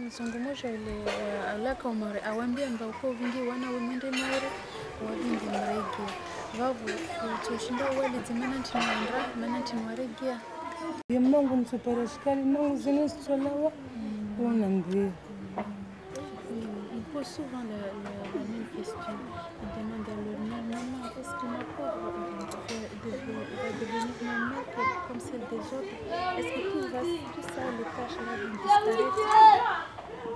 Mzungumzo ile alaka umare awambia mbauko vingi wana wemende mare wabindi mrege vavu tushinda wali zimana tinwandra mana tinwaregia yemongo msuperashikali mongo zene solawa on ndwe. Il pose souvent la même question. Il demande à leur mère, maman, est-ce que ma pauvre va devenir normale comme celle des autres? Est-ce que tout ça, les tâches là vont disparaître?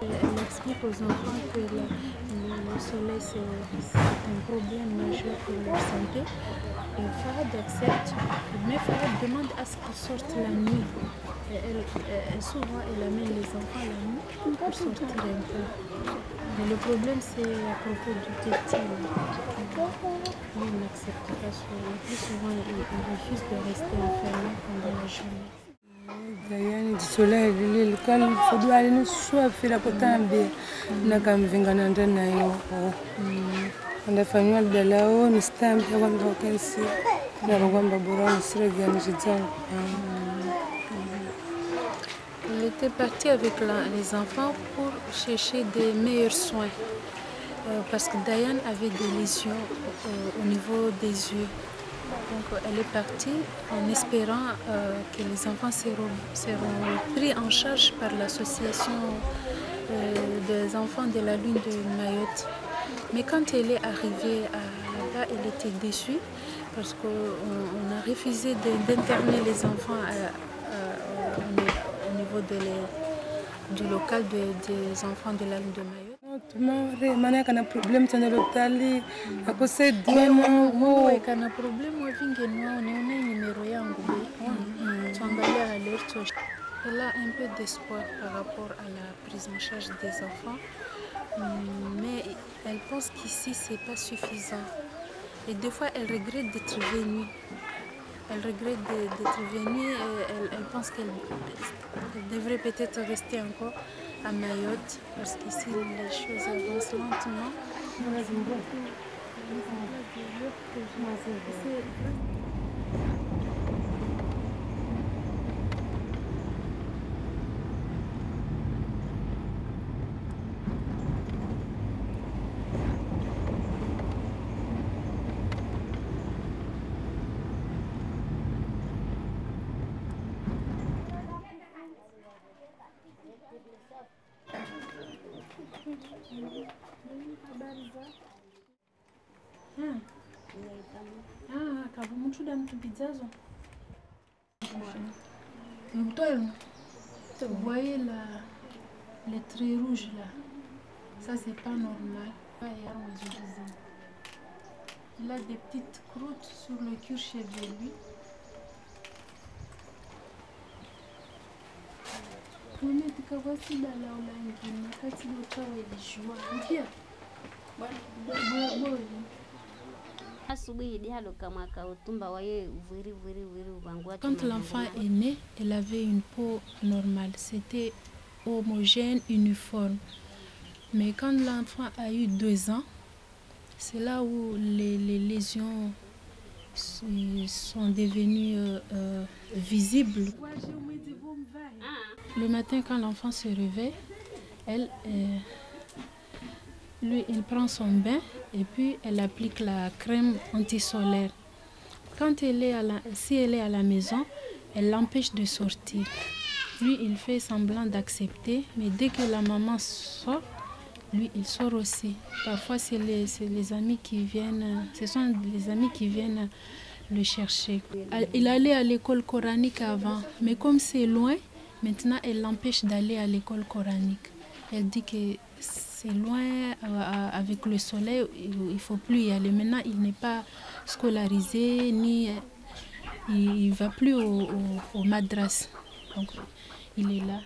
Elle explique aux enfants que le soleil c'est un problème majeur pour leur santé. Et Farad accepte, mais Farad demande à ce qu'ils sortent la nuit. Souvent, elle amène les enfants la nuit pour sortir un peu. Mais le problème, c'est à propos du petit. Lui, il n'accepte pas cela. Le plus souvent, il refuse de rester enfermé pendant la journée. Dayan du soleil, le cal faut doit aller nous soif la potambe na kam vingana ndana yo. Anda famille de là-haut, nous sommes dans une vacances. Nous avons Elle était partie avec les enfants pour chercher des meilleurs soins parce que Dayan avait des lésions au niveau des yeux. Donc elle est partie en espérant que les enfants seront pris en charge par l'association des enfants de la lune de Mayotte. Mais quand elle est arrivée là-bas, elle était déçue parce qu'on a refusé d'interner les enfants au niveau du local des enfants de la lune de Mayotte. Kana problem tena lotali akose diana kana problem wavingenwa nione numero yangu tuangalia alerte. Elle a un peu d'espoir par rapport à la prise en charge des enfants, mais elle pense qu'ici c'est pas suffisant et des fois elle regrette d'être venue. Elle regrette d'être venue et elle pense qu'elle devrait peut-être rester encore à Mayotte parce qu'ici les choses avancent lentement. Vous voyez les traits rouges là, ça c'est pas normal. Il a des petites croûtes sur le cuir chevelu. Quand l'enfant est né, elle avait une peau normale, c'était homogène, uniforme. Mais quand l'enfant a eu 2 ans, c'est là où les lésions sont devenues visibles. Le matin, quand l'enfant se réveille, lui, il prend son bain et puis elle applique la crème anti-solaire. Si elle est à la maison, elle l'empêche de sortir. Lui, il fait semblant d'accepter, mais dès que la maman sort, lui, il sort aussi. Parfois, c'est les amis qui viennent, ce sont les amis qui viennent le chercher. Il allait à l'école coranique avant, mais comme c'est loin, maintenant, elle l'empêche d'aller à l'école coranique. Elle dit que c'est loin, avec le soleil, il ne faut plus y aller. Maintenant, il n'est pas scolarisé, ni il ne va plus au madras. Donc, il est là.